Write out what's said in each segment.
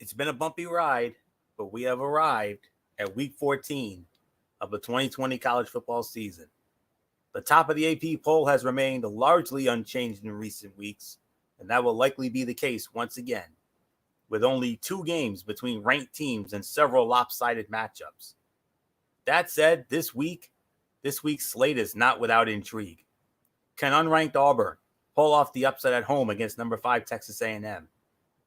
It's been a bumpy ride, but we have arrived at week 14 of the 2020 college football season. The top of the AP poll has remained largely unchanged in recent weeks, and that will likely be the case once again, with only 2 games between ranked teams and several lopsided matchups. That said, this week's slate is not without intrigue. Can unranked Auburn pull off the upset at home against number 5 Texas A&M?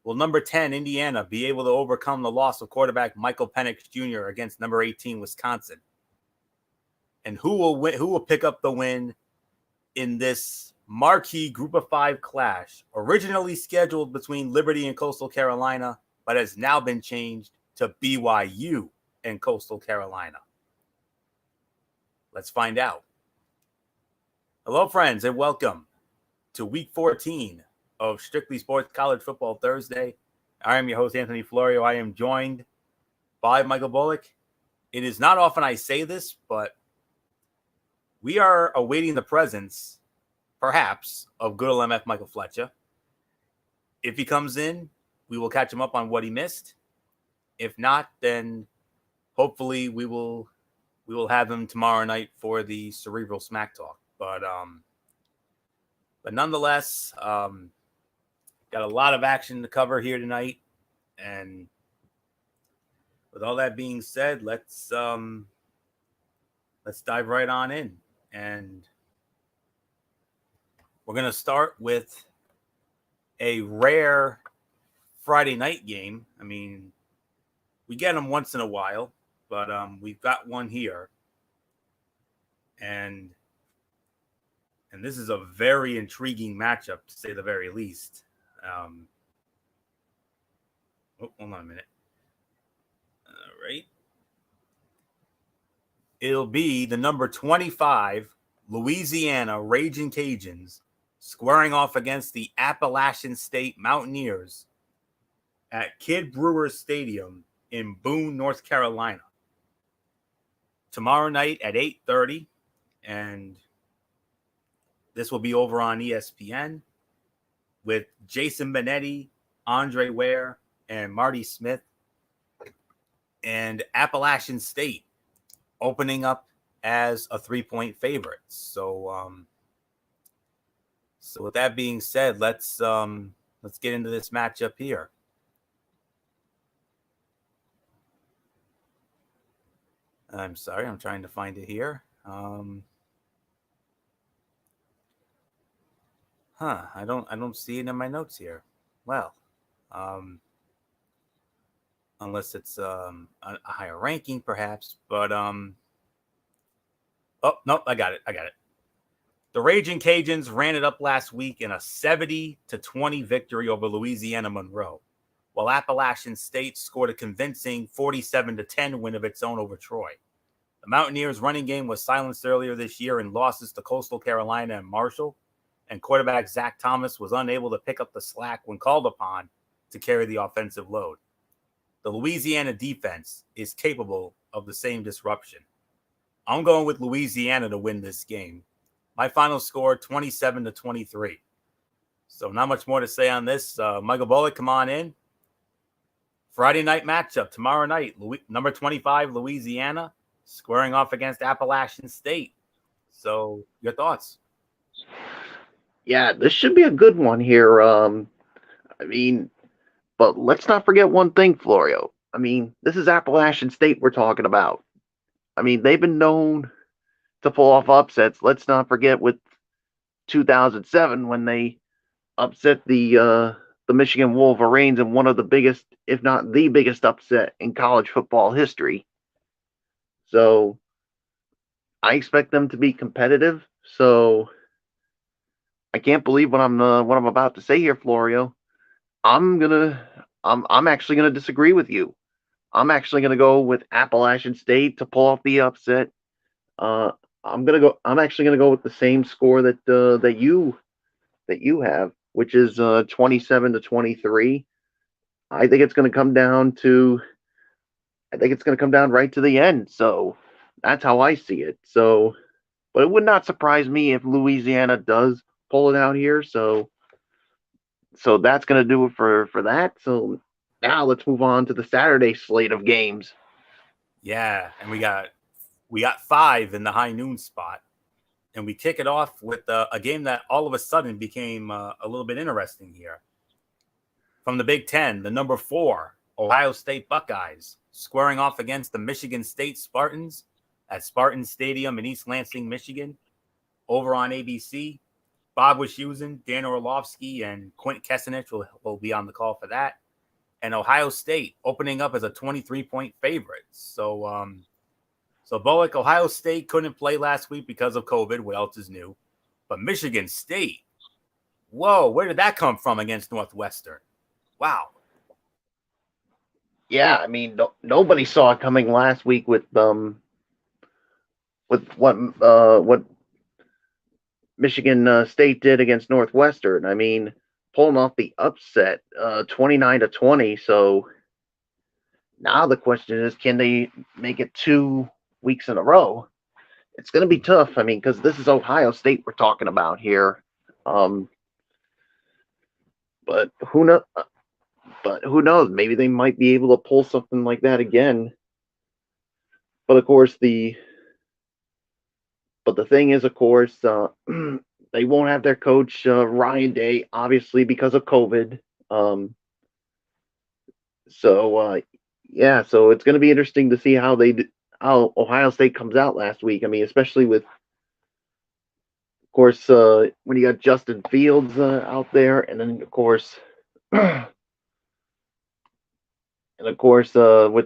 Will number 10 Indiana be able to overcome the loss of quarterback Michael Penix Jr. against number 18 Wisconsin? And who will pick up the win in this marquee Group of 5 clash, originally scheduled between Liberty and Coastal Carolina, but has now been changed to BYU and Coastal Carolina? Let's find out. Hello, friends, and welcome to Week 14 of Strictly Sports College Football Thursday. I am your host, Anthony Florio. I am joined by Michael Bullock. It is not often I say this, but we are awaiting the presence, perhaps, of good old MF Michael Fletcher. If he comes in, we will catch him up on what he missed. If not, then hopefully we will have him tomorrow night for the Cerebral Smack Talk. But nonetheless, got a lot of action to cover here tonight. And with all that being said, let's dive right on in. And we're going to start with a rare Friday night game. I mean, we get them once in a while, but we've got one here. And this is a very intriguing matchup, to say the very least. Hold on a minute. All right. It'll be the number 25 Louisiana Raging Cajuns squaring off against the Appalachian State Mountaineers at Kidd Brewer Stadium in Boone, North Carolina. Tomorrow night at 8:30, and this will be over on ESPN with Jason Benetti, Andre Ware, and Marty Smith. And Appalachian State opening up as a 3-point favorite. So with that being said, let's get into this matchup here. I'm sorry, I'm trying to find it here. I don't see it in my notes here. Well, unless it's a higher ranking, perhaps. But oh no, I got it. The Raging Cajuns ran it up last week in a 70-20 victory over Louisiana Monroe, while Appalachian State scored a convincing 47-10 win of its own over Troy. The Mountaineers' running game was silenced earlier this year in losses to Coastal Carolina and Marshall, and quarterback Zach Thomas was unable to pick up the slack when called upon to carry the offensive load. The Louisiana defense is capable of the same disruption. I'm going with Louisiana to win this game. My final score, 27-23. So not much more to say on this. Michael Bullock, come on in. Friday night matchup tomorrow night. Number 25, Louisiana, squaring off against Appalachian State. So your thoughts? Yeah, this should be a good one here. But let's not forget one thing, Florio. I mean, this is Appalachian State we're talking about. I mean, they've been known to pull off upsets. Let's not forget with 2007 when they upset the Michigan Wolverines in one of the biggest, if not the biggest upset in college football history. So I expect them to be competitive. So I can't believe what I'm about to say here, Florio. I'm actually gonna disagree with you. I'm actually gonna go with Appalachian State to pull off the upset. I'm actually gonna go with the same score that you have, which is 27-23. I think it's gonna come down right to the end. So that's how I see it. So, but it would not surprise me if Louisiana does pull it out here. So that's going to do it for that. So now let's move on to the Saturday slate of games. Yeah, and we got 5 in the high noon spot, and we kick it off with a game that all of a sudden became a little bit interesting here. From the Big Ten, the number 4 Ohio State Buckeyes squaring off against the Michigan State Spartans at Spartan Stadium in East Lansing, Michigan, over on ABC. Bob Wischusen, Dan Orlovsky, and Quint Kessenich will be on the call for that. And Ohio State opening up as a 23-point favorite. So Bullock, Ohio State couldn't play last week because of COVID. What else is new? But Michigan State, whoa, where did that come from against Northwestern? Wow. Yeah, I mean, nobody saw it coming last week with what Michigan State did against Northwestern. I mean, pulling off the upset, 29-20. So now the question is, can they make it 2 weeks in a row? It's going to be tough. I mean, because this is Ohio State we're talking about here. But who knows? Maybe they might be able to pull something like that again. But of course, the thing is, of course, they won't have their coach Ryan Day, obviously because of COVID. So it's going to be interesting to see how Ohio State comes out last week. I mean, especially with, of course, when you got Justin Fields out there, and then of course, with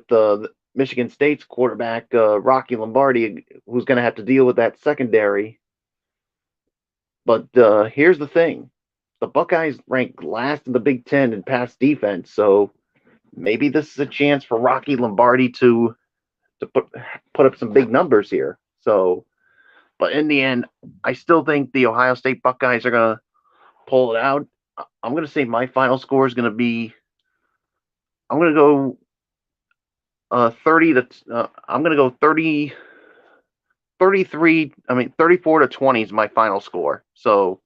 the Michigan State's quarterback Rocky Lombardi, who's going to have to deal with that secondary. But here's the thing: the Buckeyes rank last in the Big Ten in pass defense, so maybe this is a chance for Rocky Lombardi to put up some big numbers here. So, but in the end, I still think the Ohio State Buckeyes are going to pull it out. I'm going to say my final score is going to be, I'm going to go 34-20 is my final score. So,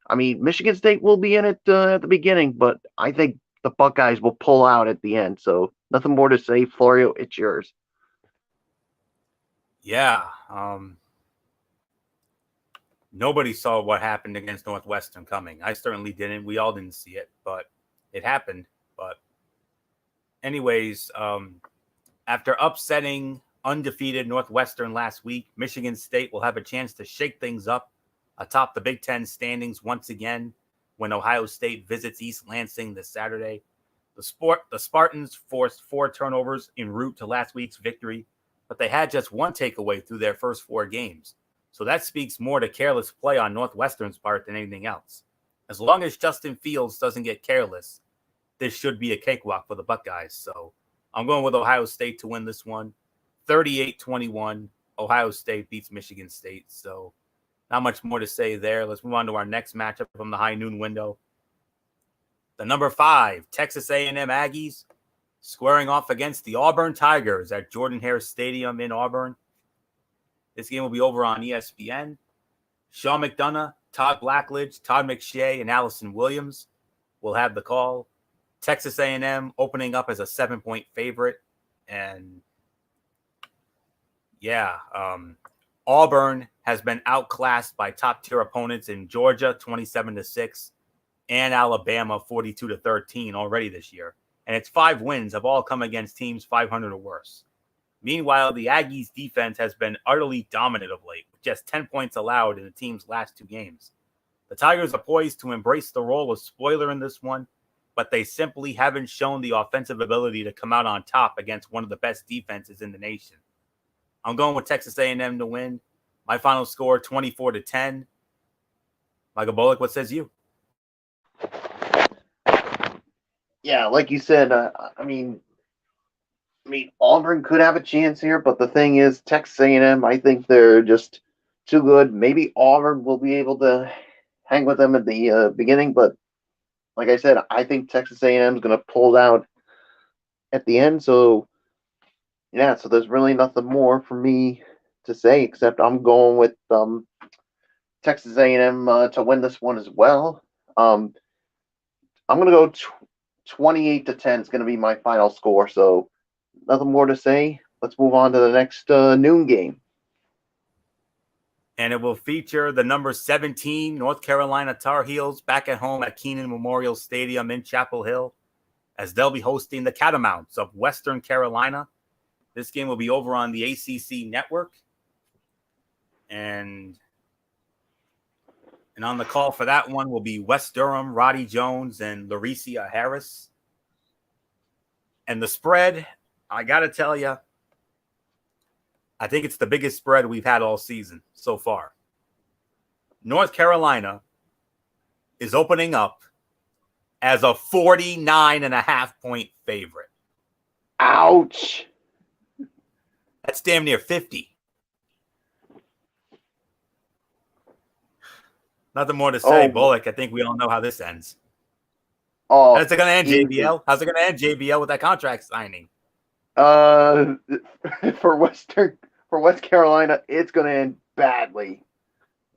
I mean, Michigan State will be in it at the beginning, but I think the Buckeyes will pull out at the end. So, nothing more to say. Florio, it's yours. Yeah. Nobody saw what happened against Northwestern coming. I certainly didn't. We all didn't see it, but it happened. But anyways, after upsetting undefeated Northwestern last week, Michigan State will have a chance to shake things up atop the Big Ten standings once again when Ohio State visits East Lansing this Saturday. The Spartans forced 4 turnovers en route to last week's victory, but they had just 1 takeaway through their first 4 games. So that speaks more to careless play on Northwestern's part than anything else. As long as Justin Fields doesn't get careless, this should be a cakewalk for the Buckeyes. So I'm going with Ohio State to win this one. 38-21. Ohio State beats Michigan State. So not much more to say there. Let's move on to our next matchup from the high noon window. The number 5 Texas A&M Aggies squaring off against the Auburn Tigers at Jordan-Hare Stadium in Auburn. This game will be over on ESPN. Sean McDonough, Todd Blackledge, Todd McShay, and Allison Williams will have the call. Texas A&M opening up as a 7-point favorite. And Auburn has been outclassed by top-tier opponents in Georgia, 27-6, and Alabama, 42-13 already this year. And its 5 wins have all come against teams 500 or worse. Meanwhile, the Aggies' defense has been utterly dominant of late, with just 10 points allowed in the team's last 2 games. The Tigers are poised to embrace the role of spoiler in this one, but they simply haven't shown the offensive ability to come out on top against one of the best defenses in the nation. I'm going with Texas A&M to win. My final score, 24-10. Michael Bullock, what says you? Yeah, like you said, I mean, Auburn could have a chance here, but the thing is, Texas A&M, I think they're just too good. Maybe Auburn will be able to hang with them at the beginning, but like I said, I think Texas A&M is going to pull out at the end. So, yeah, so there's really nothing more for me to say except I'm going with Texas A&M to win this one as well. I'm going to go 28-10 is going to be my final score. So nothing more to say. Let's move on to the next noon game. And it will feature the number 17 North Carolina Tar Heels back at home at Kenan Memorial Stadium in Chapel Hill, as they'll be hosting the Catamounts of Western Carolina. This game will be over on the ACC network. And on the call for that one will be Wes Durham, Roddy Jones, and Lauricia Harris. And the spread, I got to tell you, I think it's the biggest spread we've had all season so far. North Carolina is opening up as a 49.5-point favorite. Ouch. That's damn near 50. Nothing more to say. Bullock, I think we all know how this ends. How's it going to end, JBL? How's it going to end, JBL, with that contract signing? For West Carolina, it's going to end badly.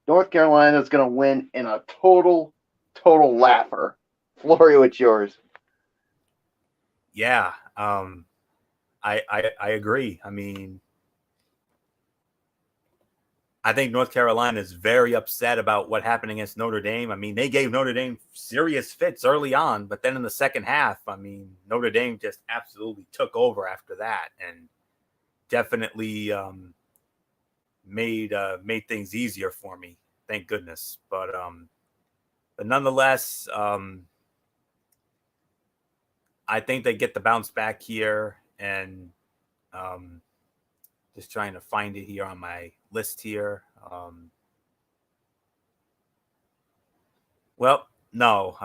North Carolina is going to win in a total laugher. Florio, it's yours. Yeah, I agree. I mean, I think North Carolina is very upset about what happened against Notre Dame. I mean, they gave Notre Dame serious fits early on, but then in the second half, I mean, Notre Dame just absolutely took over after that and definitely made things easier for me. Thank goodness. But nonetheless, I think they get the bounce back here, and just trying to find it here on my list here. Well, no,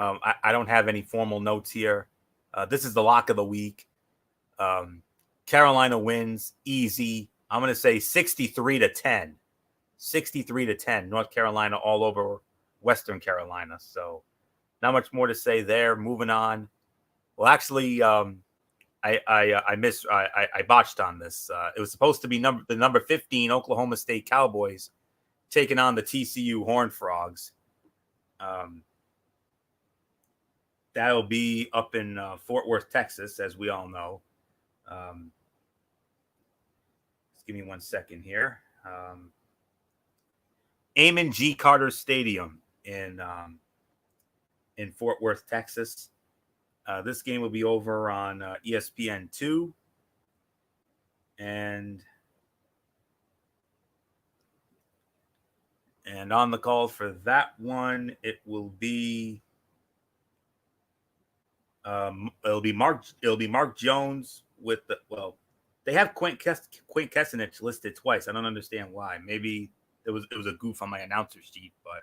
I don't have any formal notes here. This is the lock of the week. Carolina wins easy. I'm going to say 63-10. 63-10. North Carolina all over Western Carolina. So not much more to say there. Moving on. Well, actually, I botched on this. It was supposed to be the number 15 Oklahoma State Cowboys taking on the TCU Horned Frogs. That'll be up in Fort Worth, Texas, as we all know. Just give me 1 second here. Amon G. Carter Stadium in Fort Worth, Texas. This game will be over on ESPN2. And on the call for that one, it will be it'll be Mark Jones with they have Quint Kessenich listed twice. I don't understand why. Maybe it was a goof on my announcer sheet, but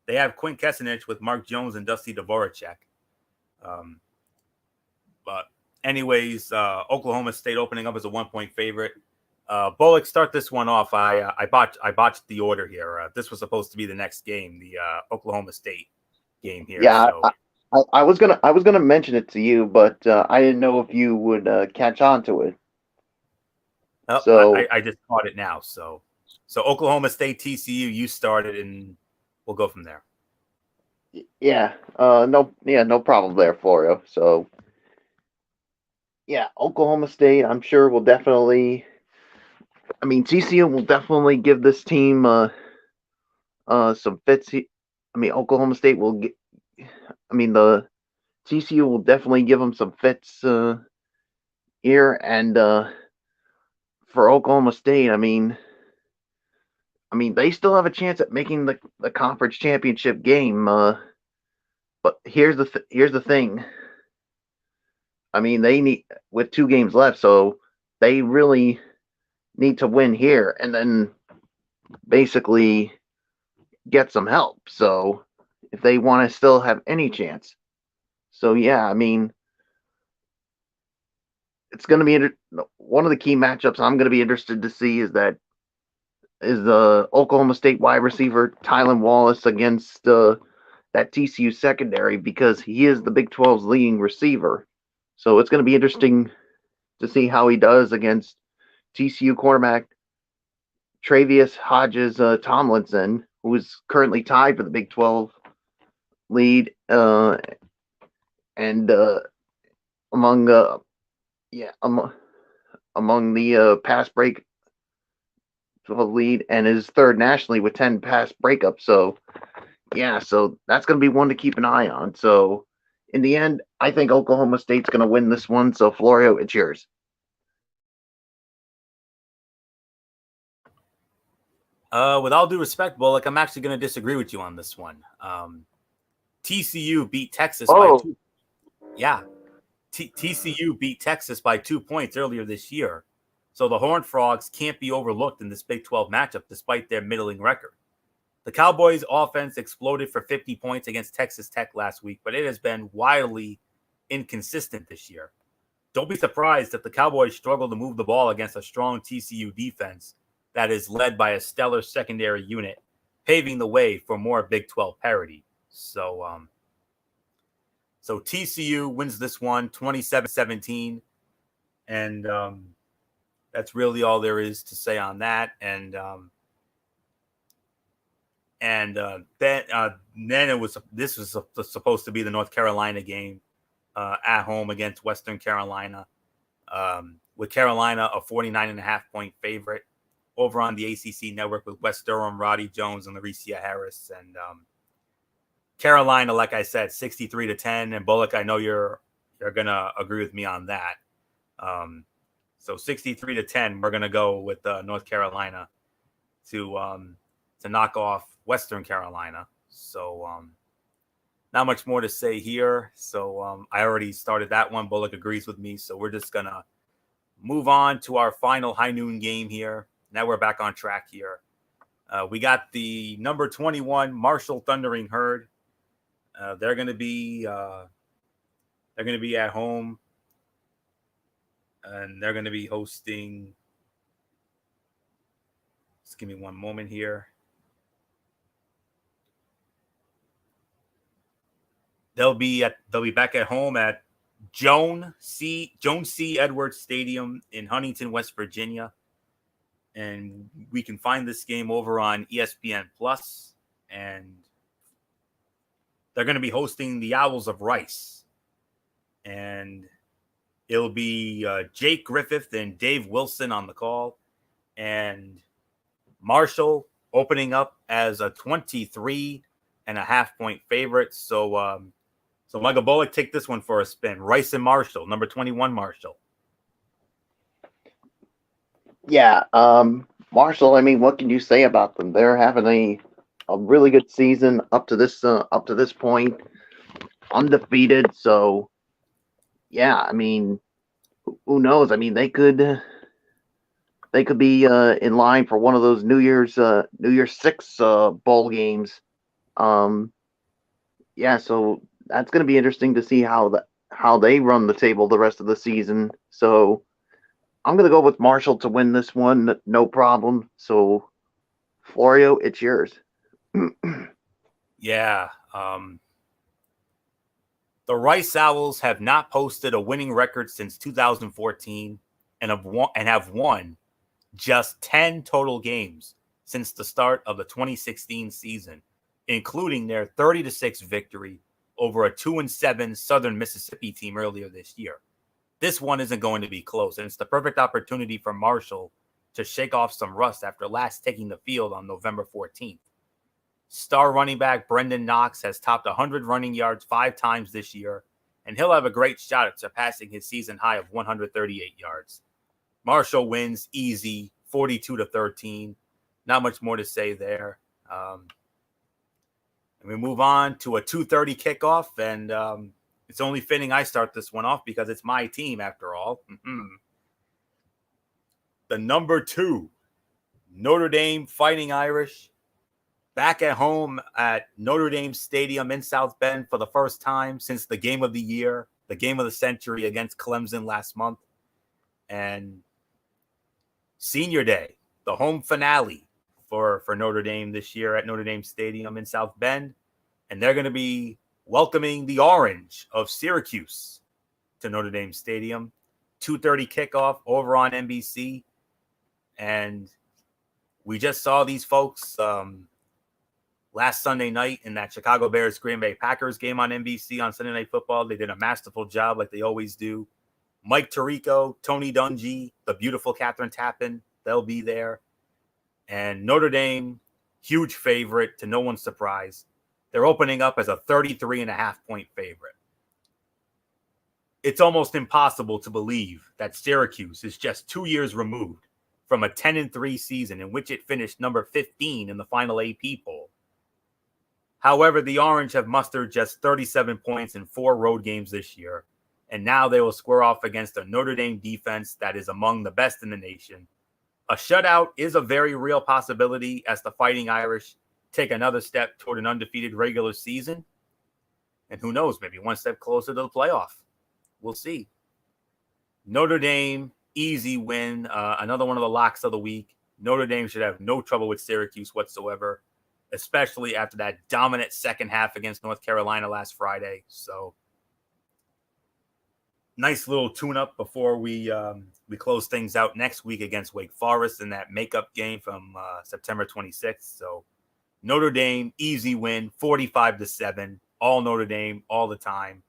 they have Quint Kessenich with Mark Jones and Dusty Dvoracek. But anyways, Oklahoma State opening up as a 1-point favorite. Bullock, start this one off. I botched the order here. This was supposed to be the next game, the Oklahoma State game here. Yeah, so. I was gonna mention it to you, but I didn't know if you would catch on to it. Oh, so I just caught it now. So Oklahoma State TCU, you started, and we'll go from there. Yeah, no problem there, Florio. So, yeah, Oklahoma State, I'm sure will definitely. I mean, TCU will definitely give this team some fits. I mean, Oklahoma State will get. I mean, the TCU will definitely give them some fits here, and for Oklahoma State, I mean, they still have a chance at making the conference championship game. But here's the thing. I mean, they need, with 2 games left, so they really need to win here and then basically get some help. So if they want to still have any chance. So yeah, I mean, it's going to be one of the key matchups I'm going to be interested to see is the Oklahoma State wide receiver Tylan Wallace against that TCU secondary, because he is the Big 12's leading receiver. So it's going to be interesting to see how he does against TCU cornerback Travius Hodges Tomlinson, who is currently tied for the Big 12 lead. And among among the pass break lead, and is third nationally with 10 pass breakups. So yeah, so that's going to be one to keep an eye on. So in the end, I think Oklahoma State's going to win this one. So Florio, it's yours. With all due respect, Bullock, I'm actually going to disagree with you on this one. TCU beat Texas by 2. Yeah, TCU beat Texas by 2 points earlier this year. So the Horned Frogs can't be overlooked in this Big 12 matchup despite their middling record. The Cowboys' offense exploded for 50 points against Texas Tech last week, but it has been wildly inconsistent this year. Don't be surprised if the Cowboys struggle to move the ball against a strong TCU defense that is led by a stellar secondary unit, paving the way for more Big 12 parity. So TCU wins this one 27-17. And that's really all there is to say on that. And then this was supposed to be the North Carolina game at home against Western Carolina, with Carolina a 49.5-point favorite over on the ACC network with Wes Durham, Roddy Jones, and Larecia Harris. And Carolina, like I said, 63-10. And Bullock, I know you're gonna agree with me on that. So 63-10, we're gonna go with North Carolina to knock off Western Carolina. So not much more to say here. So I already started that one. Bullock agrees with me. So we're just gonna move on to our final high noon game here. Now we're back on track here. We got the number 21 Marshall Thundering Herd. They're gonna be at home, and they're gonna be hosting. Just give me one moment here. They'll be back at home at Joan C. Edwards Stadium in Huntington, West Virginia. And we can find this game over on ESPN Plus. And they're going to be hosting the Owls of Rice. And it'll be Jake Griffith and Dave Wilson on the call. And Marshall opening up as a 23.5-point favorite. So Michael Bullock, take this one for a spin. Rice and Marshall, number 21 Marshall. Yeah, Marshall. I mean, what can you say about them? They're having a really good season up to this point, undefeated. So, yeah, I mean, who knows? I mean, they could be in line for one of those New Year's Six bowl games. Yeah, so that's going to be interesting to see how they run the table the rest of the season. So I'm going to go with Marshall to win this one, no problem. So, Florio, it's yours. Yeah. The Rice Owls have not posted a winning record since 2014 and have won just 10 total games since the start of the 2016 season, including their 30-6 victory over a 2-7 Southern Mississippi team earlier this year. This one isn't going to be close, and it's the perfect opportunity for Marshall to shake off some rust after last taking the field on November 14th. Star running back Brendan Knox has topped 100 running yards 5 times this year, and he'll have a great shot at surpassing his season high of 138 yards. Marshall wins easy, 42-13. Not much more to say there. And we move on to a 2:30 kickoff, and it's only fitting I start this one off because it's my team after all. The number 2 Notre Dame Fighting Irish back at home at Notre Dame Stadium in South Bend for the first time since the game of the year, the game of the century against Clemson last month. And Senior Day, the home finale for Notre Dame this year at Notre Dame Stadium in South Bend. And they're going to be welcoming the Orange of Syracuse to Notre Dame Stadium. 2:30 kickoff over on NBC. And we just saw these folks last Sunday night in that Chicago Bears Green Bay Packers game on NBC on Sunday Night Football. They did a masterful job like they always do. Mike Tirico, Tony Dungy, the beautiful Catherine Tappan, they'll be there. And Notre Dame, huge favorite to no one's surprise. They're opening up as a 33.5-point favorite. It's almost impossible to believe that Syracuse is just 2 years removed from a 10-3 season in which it finished number 15 in the final AP poll. However, the Orange have mustered just 37 points in 4 road games this year, and now they will square off against a Notre Dame defense that is among the best in the nation. A shutout is a very real possibility as the Fighting Irish take another step toward an undefeated regular season. And who knows, maybe one step closer to the playoff. We'll see. Notre Dame, easy win. Another one of the locks of the week. Notre Dame should have no trouble with Syracuse whatsoever, especially after that dominant second half against North Carolina last Friday. So nice little tune-up before we close things out next week against Wake Forest in that makeup game from September 26th. So Notre Dame, easy win, 45-7, all Notre Dame, all the time.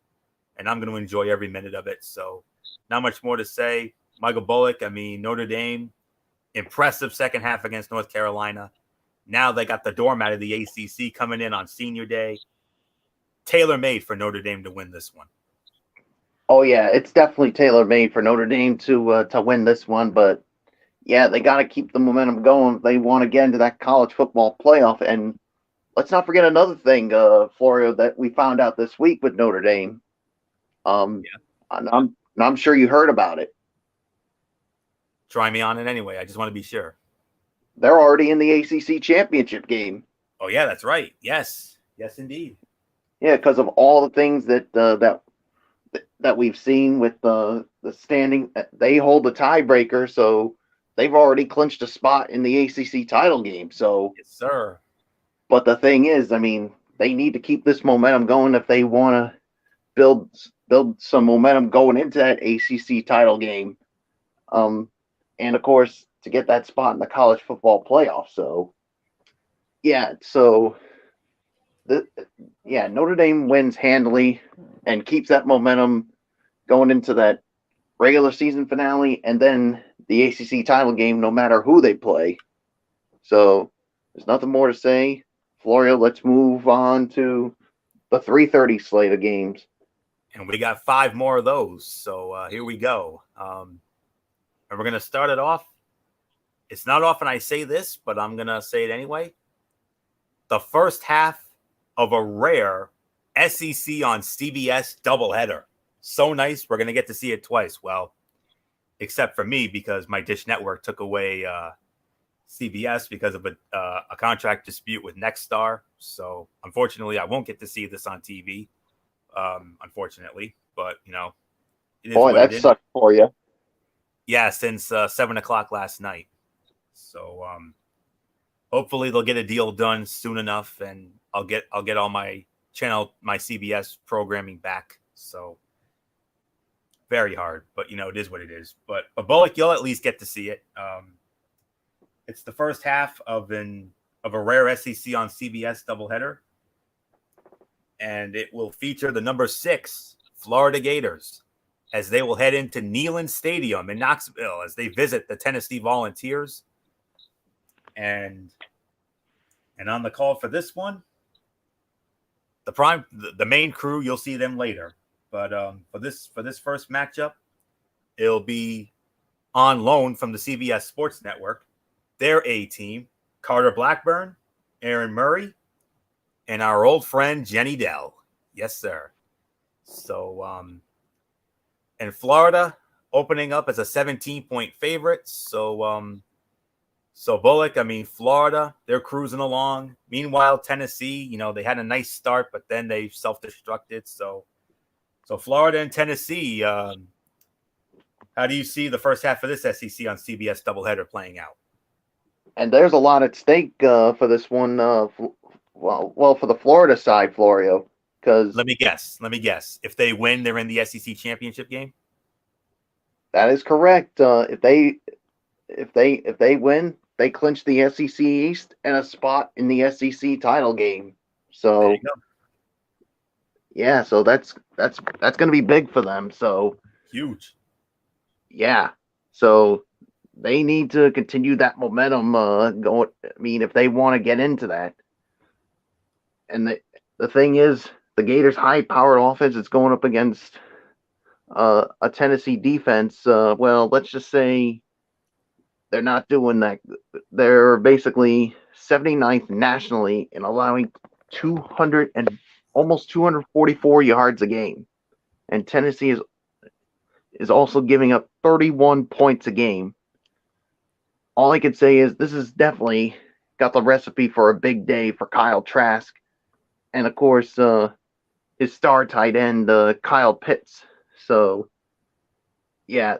And I'm going to enjoy every minute of it. So not much more to say. Michael Bullock, Notre Dame, impressive second half against North Carolina. Now they got the doormat of the ACC coming in on senior day. Tailor-made for Notre Dame to win this one. Oh, yeah, it's definitely tailor-made for Notre Dame to win this one. But, yeah, they got to keep the momentum going if they want to get into that college football playoff. And let's not forget another thing, Florio, that we found out this week with Notre Dame. I'm sure you heard about it. Try me on it anyway. I just want to be sure. They're already in the ACC championship game. Oh, yeah, that's right. Yes, indeed. Yeah, because of all the things that we've seen with the standing. They hold the tiebreaker, so they've already clinched a spot in the ACC title game. So, yes, sir. But the thing is, they need to keep this momentum going if they want to build some momentum going into that ACC title game. And of course, to get that spot in the college football playoff. So, Notre Dame wins handily and keeps that momentum going into that regular season finale and then the ACC title game, no matter who they play. So, there's nothing more to say. Florio, let's move on to the 3:30 slate of games. And we got 5 more of those. So here we go. And we're going to start it off. It's not often I say this, but I'm going to say it anyway. The first half of a rare SEC on CBS doubleheader. So nice. We're going to get to see it twice. Well, except for me, because my Dish Network took away CBS because of a contract dispute with Nexstar. So unfortunately, I won't get to see this on TV. Unfortunately, but it is. Boy, that sucked for you. Yeah, since 7:00 last night. So hopefully they'll get a deal done soon enough, and I'll get all my CBS programming back. So very hard, but it is what it is. But Bullock, you'll at least get to see it. It's the first half of a rare SEC on CBS doubleheader. And it will feature the number 6 Florida Gators as they will head into Neyland Stadium in Knoxville as they visit the Tennessee Volunteers. And on the call for this one, the main crew, you'll see them later. But for this first matchup, it'll be on loan from the CBS Sports Network. Their A team, Carter Blackburn, Aaron Murray, and our old friend, Jenny Dell. Yes, sir. So, and Florida opening up as a 17-point favorite. So Bullock, Florida, they're cruising along. Meanwhile, Tennessee, they had a nice start, but then they self-destructed. So Florida and Tennessee, how do you see the first half of this SEC on CBS doubleheader playing out? And there's a lot at stake for this one. Well, for the Florida side, Florio, because let me guess. If they win, they're in the SEC championship game. That is correct. If they win, they clinched the SEC East and a spot in the SEC title game. There you So go. yeah, so that's going to be big for them. So Huge. yeah, so they need to continue that momentum going. I mean, if they want to get into that, and the thing is, the Gators' high-powered offense is going up against a Tennessee defense. Well, let's just say they're not doing that. They're basically 79th nationally in allowing 200 and almost 244 yards a game, and Tennessee is also giving up 31 points a game. All I can say is this is definitely got the recipe for a big day for Kyle Trask, and of course his star tight end Kyle Pitts. So yeah,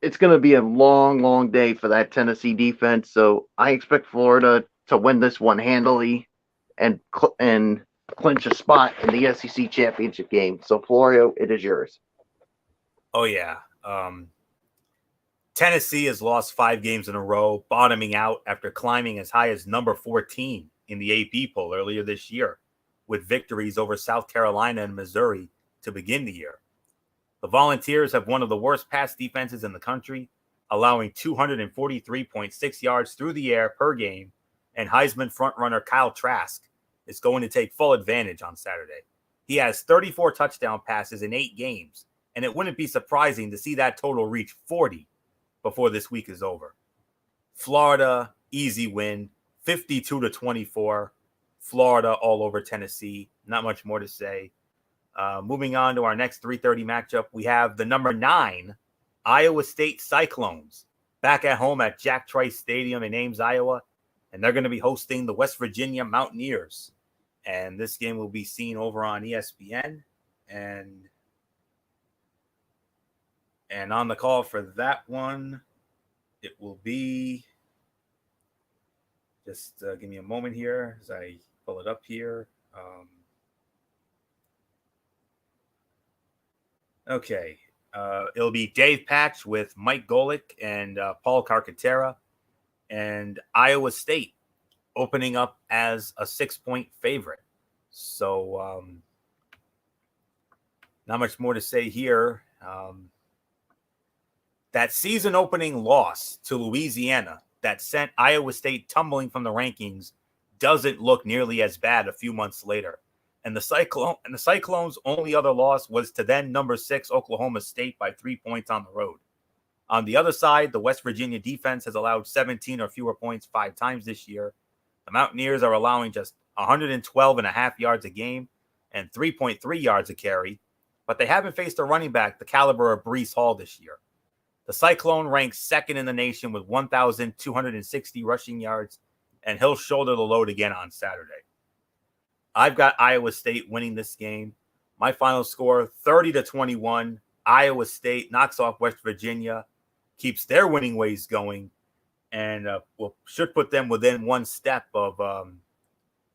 it's going to be a long, long day for that Tennessee defense. So I expect Florida to win this one handily and clinch a spot in the SEC championship game. So Florio, it is yours. Oh yeah. Tennessee has lost 5 games in a row, bottoming out after climbing as high as number 14 in the AP poll earlier this year, with victories over South Carolina and Missouri to begin the year. The Volunteers have one of the worst pass defenses in the country, allowing 243.6 yards through the air per game, and Heisman frontrunner Kyle Trask is going to take full advantage on Saturday. He has 34 touchdown passes in 8 games, and it wouldn't be surprising to see that total reach 40 before this week is over. Florida, easy win, 52-24. Florida all over Tennessee. Not much more to say. Moving on to our next 3:30 matchup, we have the number 9 Iowa State Cyclones back at home at Jack Trice Stadium in Ames, Iowa, and they're going to be hosting the West Virginia Mountaineers. And this game will be seen over on ESPN. And on the call for that one, it will be, just give me a moment here as I pull it up here. Okay. It'll be Dave Patch with Mike Golick and Paul Carcaterra, and Iowa State opening up as a 6-point favorite. So not much more to say here. That season opening loss to Louisiana that sent Iowa State tumbling from the rankings doesn't look nearly as bad a few months later. And the Cyclones' only other loss was to then number 6 Oklahoma State by 3 points on the road. On the other side, the West Virginia defense has allowed 17 or fewer points 5 times this year. The Mountaineers are allowing just 112.5 yards a game and 3.3 yards a carry, but they haven't faced a running back the caliber of Breece Hall this year. The Cyclone ranks 2nd in the nation with 1,260 rushing yards, and he'll shoulder the load again on Saturday. I've got Iowa State winning this game. My final score, 30-21. Iowa State knocks off West Virginia, keeps their winning ways going, and should put them within one step of,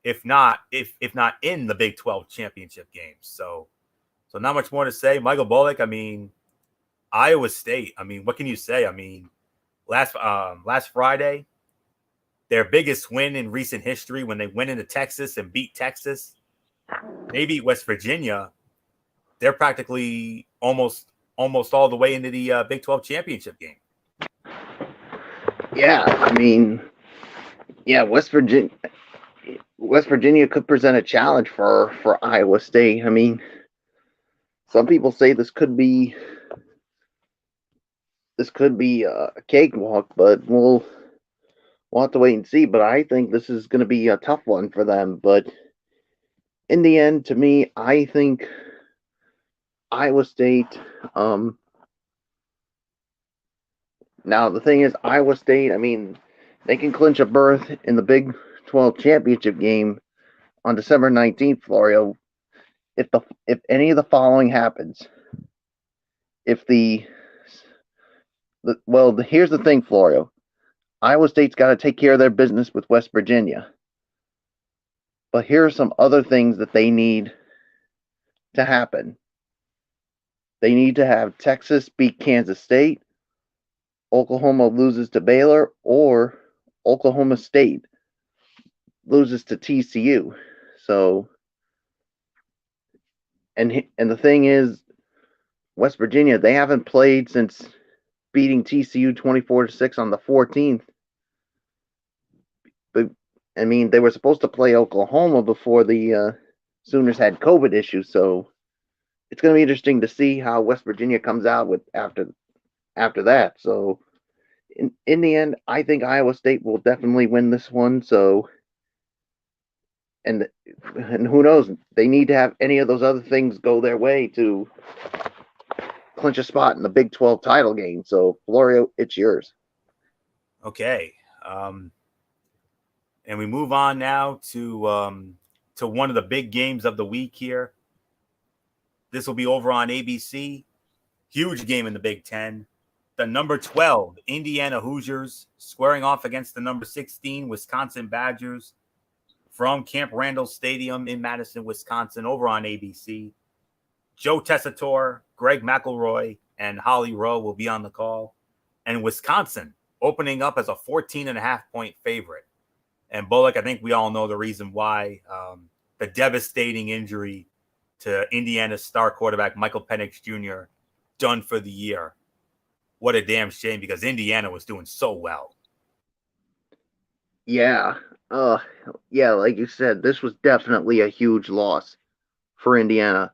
if not in the Big 12 championship game. So not much more to say. Michael Bullock, I mean, Iowa State, I mean, what can you say? I mean, last Friday, their biggest win in recent history when they went into Texas and beat Texas. They beat West Virginia. They're practically almost all the way into the Big 12 championship game. Yeah, I mean, yeah, West Virginia could present a challenge for Iowa State. I mean, some people say this could be a cakewalk, but we'll have to wait and see. But I think this is going to be a tough one for them. But in the end, to me, I think Iowa State. Now the thing is, Iowa State. I mean, they can clinch a berth in the Big 12 championship game on December 19th, Florio. If any of the following happens, here's the thing, Florio. Iowa State's got to take care of their business with West Virginia. But here are some other things that they need to happen. They need to have Texas beat Kansas State. Oklahoma loses to Baylor or Oklahoma State loses to TCU. So, and the thing is, West Virginia, they haven't played since beating TCU 24-6 on the 14th. But I mean, they were supposed to play Oklahoma before the Sooners had COVID issues, so it's going to be interesting to see how West Virginia comes out with after that. So in the end, I think Iowa State will definitely win this one. So and who knows, they need to have any of those other things go their way to clinch a spot in the Big 12 title game. So Florio, it's yours. Okay. And we move on now to one of the big games of the week here. This will be over on ABC. Huge game in the Big Ten. The number 12 Indiana Hoosiers squaring off against the number 16 Wisconsin Badgers from Camp Randall Stadium in Madison, Wisconsin, over on ABC. Joe Tessitore, Greg McElroy, and Holly Rowe will be on the call. And Wisconsin opening up as a 14.5-point favorite. And Bullock, I think we all know the reason why. The devastating injury to Indiana's star quarterback, Michael Penix Jr., done for the year. What a damn shame, because Indiana was doing so well. Yeah. Yeah, like you said, this was definitely a huge loss for Indiana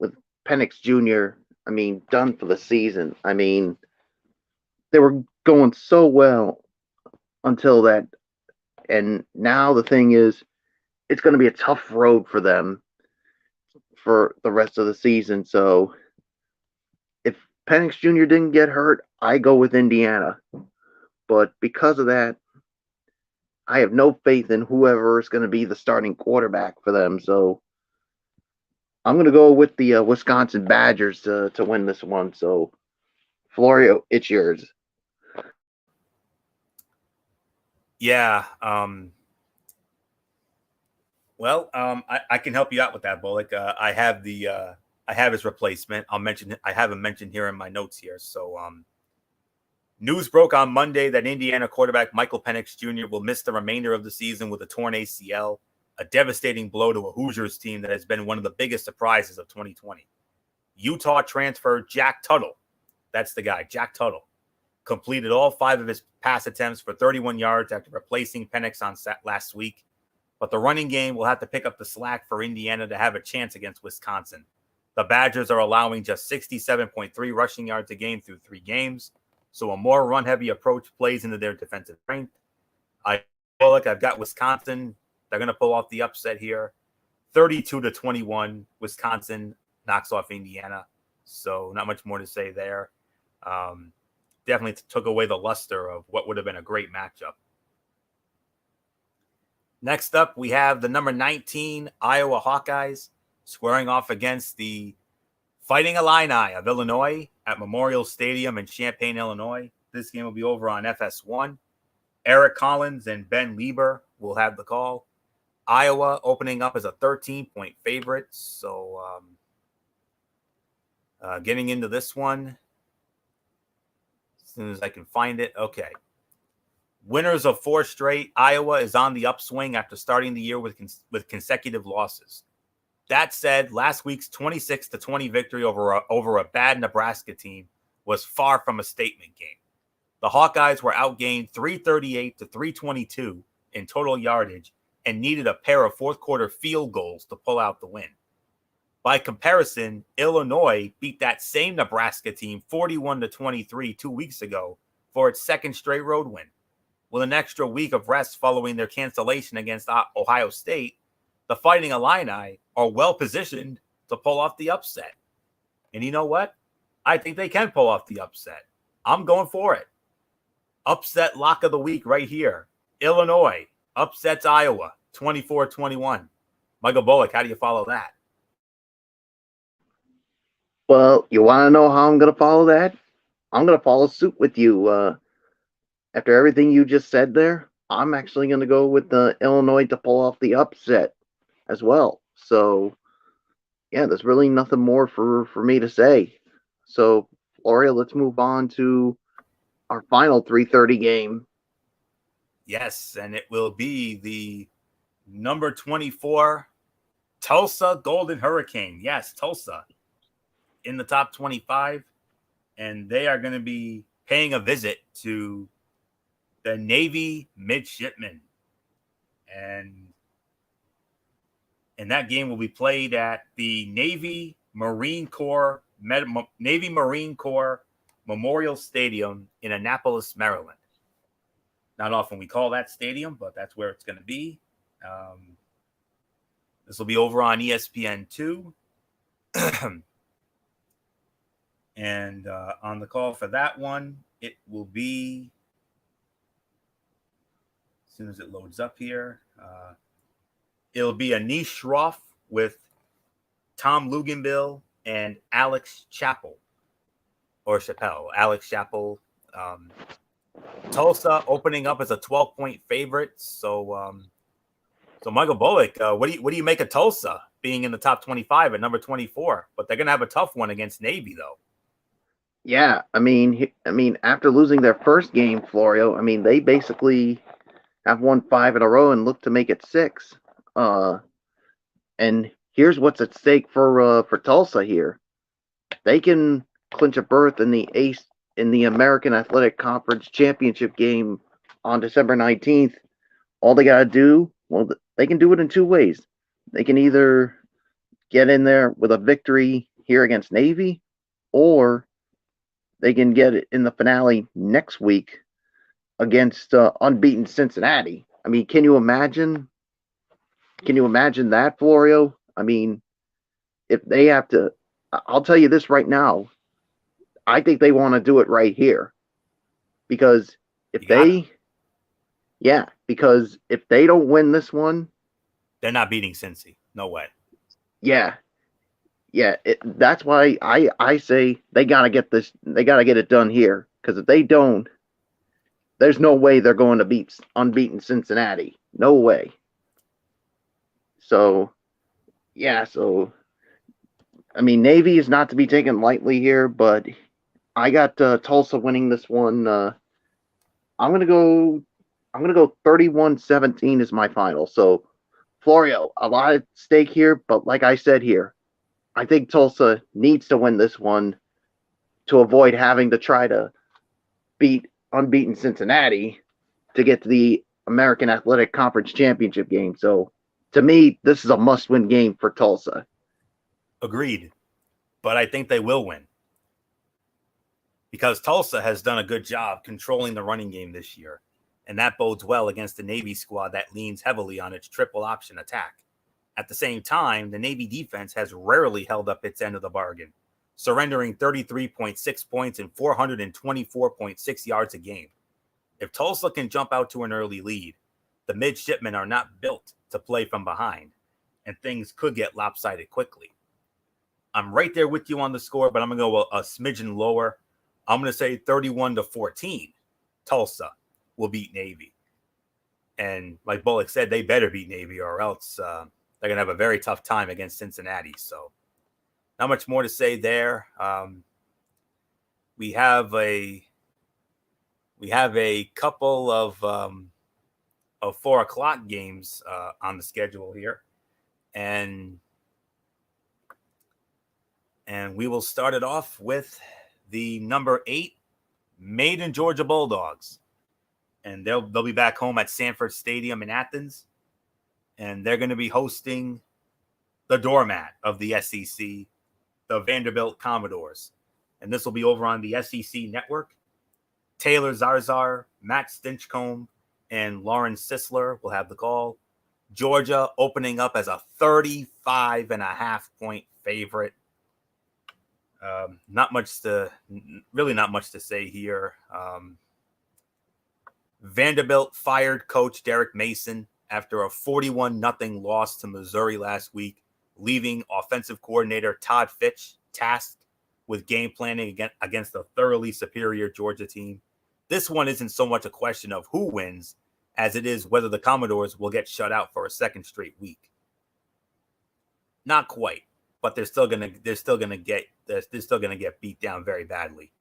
with Penix Jr., I mean, done for the season. I mean, they were going so well until that. And now the thing is, it's going to be a tough road for them for the rest of the season. So if Penix Jr. didn't get hurt, I go with Indiana. But because of that, I have no faith in whoever is going to be the starting quarterback for them. So I'm going to go with the Wisconsin Badgers to win this one. So, Florio, it's yours. Yeah. I can help you out with that, Bullock. I have his replacement. I have him mentioned here in my notes here. So, news broke on Monday that Indiana quarterback Michael Penix Jr. will miss the remainder of the season with a torn ACL, a devastating blow to a Hoosiers team that has been one of the biggest surprises of 2020. Utah transfer Jack Tuttle, that's the guy, Jack Tuttle, completed all 5 of his pass attempts for 31 yards after replacing Penix on last week. But the running game will have to pick up the slack for Indiana to have a chance against Wisconsin. The Badgers are allowing just 67.3 rushing yards a game through 3 games, so a more run-heavy approach plays into their defensive strength. I feel like I've got Wisconsin. They're going to pull off the upset here. 32-21, Wisconsin knocks off Indiana. So not much more to say there. Definitely took away the luster of what would have been a great matchup. Next up, we have the number 19 Iowa Hawkeyes squaring off against the Fighting Illini of Illinois at Memorial Stadium in Champaign, Illinois. This game will be over on FS1. Eric Collins and Ben Lieber will have the call. Iowa opening up as a 13-point favorite. So getting into this one as soon as I can find it. Okay. Winners of 4 straight. Iowa is on the upswing after starting the year with consecutive losses. That said, last week's 26-20 victory over a bad Nebraska team was far from a statement game. The Hawkeyes were outgained 338-322 in total yardage and needed a pair of fourth-quarter field goals to pull out the win. By comparison, Illinois beat that same Nebraska team 41-23 2 weeks ago for its second straight road win. With an extra week of rest following their cancellation against Ohio State, the Fighting Illini are well-positioned to pull off the upset. And you know what? I think they can pull off the upset. I'm going for it. Upset lock of the week right here. Illinois upsets Iowa 24-21. Michael Bullock, how do you follow that? Well, you want to know how I'm going to follow that? I'm going to follow suit with you. After everything you just said there, I'm actually going to go with the Illinois to pull off the upset as well. So, yeah, there's really nothing more for me to say. So, Floria, let's move on to our final 3:30 game. Yes, and it will be the number 24 Tulsa Golden Hurricane. Yes, Tulsa in the top 25. And they are going to be paying a visit to the Navy Midshipmen. And that game will be played at the Navy Marine Corps Memorial Stadium in Annapolis, Maryland. Not often we call that stadium, but that's where it's going to be. This will be over on ESPN2. And on the call for that one, it will be, as soon as it loads up here, it'll be Anish Shroff with Tom Luganville and Alex Chappell. Alex Chappell. Tulsa opening up as a 12-point favorite. So Michael Bullock, what do you make of Tulsa being in the top 25 at number 24? But they're going to have a tough one against Navy, though. Yeah, I mean, after losing their first game, Florio, I mean, they basically have won 5 in a row and look to make it 6. And here's what's at stake for Tulsa here. They can clinch a berth in the American Athletic Conference Championship game on December 19th. All they got to do, well, they can do it in 2 ways. They can either get in there with a victory here against Navy, or they can get it in the finale next week against unbeaten Cincinnati. I mean, can you imagine that, Florio? I mean, if they have to, I'll tell you this right now, I think they want to do it right here. Because if they don't win this one, they're not beating Cincy. No way. Yeah. That's why I say they gotta get this. They gotta get it done here. Because if they don't, there's no way they're going to beat unbeaten Cincinnati. No way. So, yeah. So, I mean, Navy is not to be taken lightly here, but I got Tulsa winning this one. I'm gonna go 31-17 is my final. So, Florio, a lot at stake here, but like I said here, I think Tulsa needs to win this one to avoid having to try to beat unbeaten Cincinnati to get to the American Athletic Conference Championship game. So, to me, this is a must-win game for Tulsa. Agreed. But I think they will win. Because Tulsa has done a good job controlling the running game this year. And that bodes well against the Navy squad that leans heavily on its triple option attack. At the same time, the Navy defense has rarely held up its end of the bargain, surrendering 33.6 points and 424.6 yards a game. If Tulsa can jump out to an early lead, the midshipmen are not built to play from behind, and things could get lopsided quickly. I'm right there with you on the score, but I'm going to go a smidgen lower. I'm going to say 31-14. Tulsa will beat Navy. And like Bullock said, they better beat Navy or else they're going to have a very tough time against Cincinnati. So not much more to say there. We have a couple of 4:00 games on the schedule here. And we will start it off with the number 8 Maiden Georgia Bulldogs. And they'll be back home at Sanford Stadium in Athens. And they're going to be hosting the doormat of the SEC, the Vanderbilt Commodores. And this will be over on the SEC network. Taylor Zarzar, Matt Stinchcomb, and Lauren Sisler will have the call. Georgia opening up as a 35.5-point favorite. Not much to say here. Vanderbilt fired coach Derek Mason after a 41-0 loss to Missouri last week, leaving offensive coordinator Todd Fitch tasked with game planning against a thoroughly superior Georgia team. This one isn't so much a question of who wins as it is whether the Commodores will get shut out for a second straight week. Not quite, but they're still gonna get beat down very badly.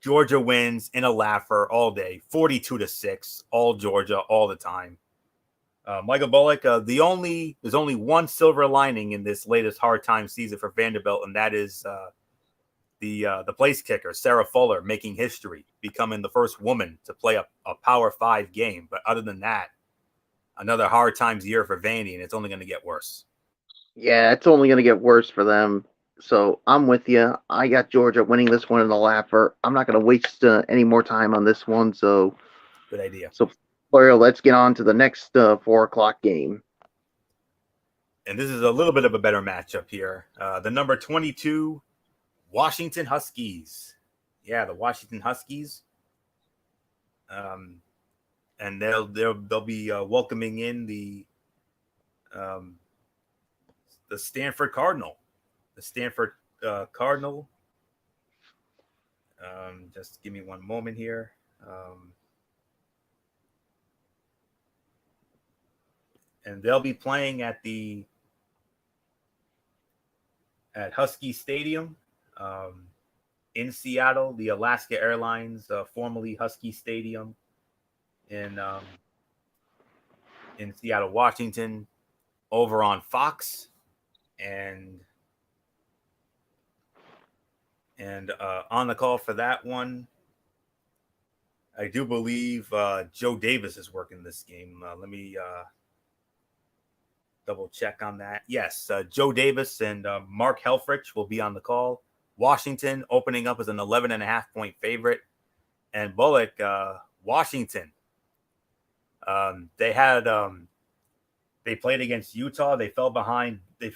Georgia wins in a laugher all day, 42-6, all Georgia, all the time. Michael Bullock, there's only one silver lining in this latest hard time season for Vanderbilt, and that is the place kicker, Sarah Fuller, making history, becoming the first woman to play a Power 5 game. But other than that, another hard times year for Vandy, and it's only going to get worse. Yeah, it's only going to get worse for them. So I'm with you. I got Georgia winning this one in the laugher. I'm not going to waste any more time on this one. So good idea. So, Florio, let's get on to the next 4:00 game. And this is a little bit of a better matchup here. The number 22 Washington Huskies. Yeah, the Washington Huskies. And they'll be welcoming in the Stanford Cardinal. The Stanford Cardinal. Just give me one moment here. And they'll be playing at Husky Stadium in Seattle, the Alaska Airlines, formerly Husky Stadium in Seattle, Washington, over on Fox, and on the call for that one, I do believe Joe Davis is working this game. Let me double check on that. Yes, Joe Davis and Mark Helfrich will be on the call. Washington opening up as an 11.5-point favorite. And Bullock, Washington, they played against Utah. They fell behind. They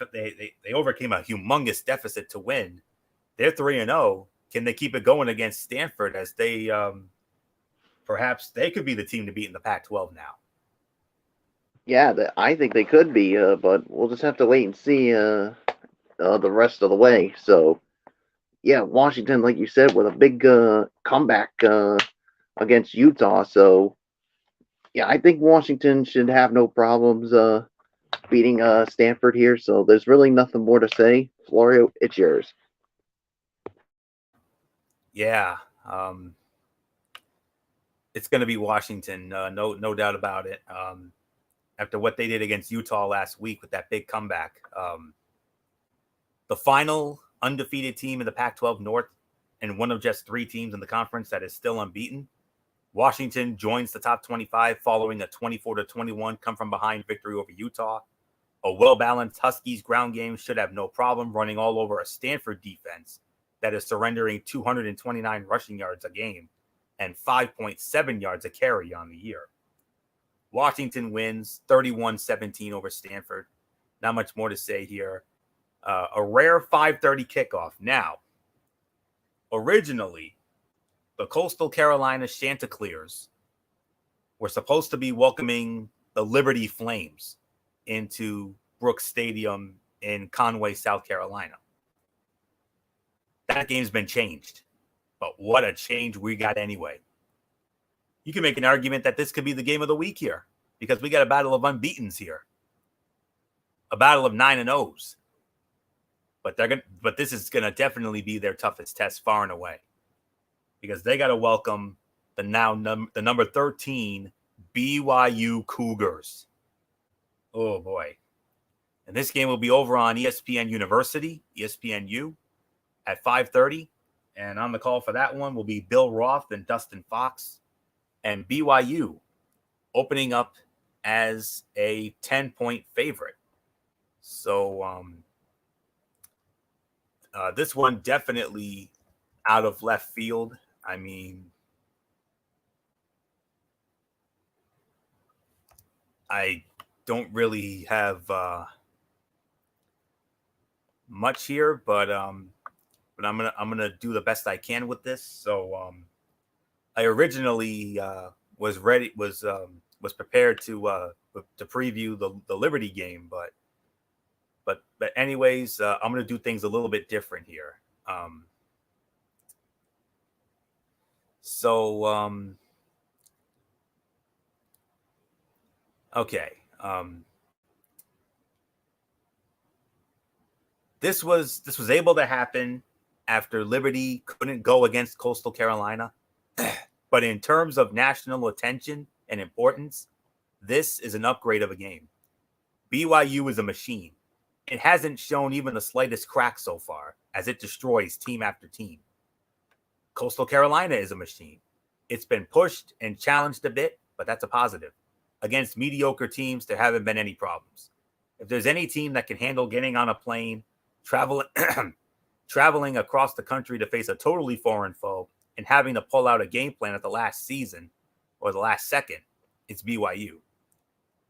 overcame a humongous deficit to win. They're 3-0. Can they keep it going against Stanford as they perhaps they could be the team to beat in the Pac-12 now? Yeah, I think they could be, but we'll just have to wait and see the rest of the way. So, yeah, Washington, like you said, with a big comeback against Utah. So, yeah, I think Washington should have no problems beating Stanford here. So there's really nothing more to say. Florio, it's yours. Yeah, it's going to be Washington, no doubt about it. After what they did against Utah last week with that big comeback, the final undefeated team in the Pac-12 North and one of just 3 teams in the conference that is still unbeaten. Washington joins the top 25 following a 24-21 come-from-behind victory over Utah. A well-balanced Huskies ground game should have no problem running all over a Stanford defense that is surrendering 229 rushing yards a game and 5.7 yards a carry on the year. Washington wins 31-17 over Stanford. Not much more to say here. A rare 5:30 kickoff. Now, originally, the Coastal Carolina Chanticleers were supposed to be welcoming the Liberty Flames into Brooks Stadium in Conway, South Carolina. That game's been changed, but what a change we got anyway. You can make an argument that this could be the game of the week here because we got a battle of unbeatens here, a battle of 9-0s. But this is gonna definitely be their toughest test far and away, because they got to welcome the number 13 BYU Cougars. Oh boy! And this game will be over on ESPN University, ESPNU, at 5:30. And on the call for that one will be Bill Roth and Dustin Fox, and BYU opening up as a 10-point favorite. So this one definitely out of left field. I mean, I don't really have much here, but I'm gonna do the best I can with this. So I originally was prepared to preview the Liberty game, but anyways, I'm gonna do things a little bit different here. Okay. This was able to happen after Liberty couldn't go against Coastal Carolina. But in terms of national attention and importance, this is an upgrade of a game. BYU is a machine. It hasn't shown even the slightest crack so far, as it destroys team after team. Coastal Carolina is a machine. It's been pushed and challenged a bit, but that's a positive. Against mediocre teams, there haven't been any problems. If there's any team that can handle getting on a plane, traveling across the country to face a totally foreign foe, and having to pull out a game plan at the last season or the last second, it's BYU.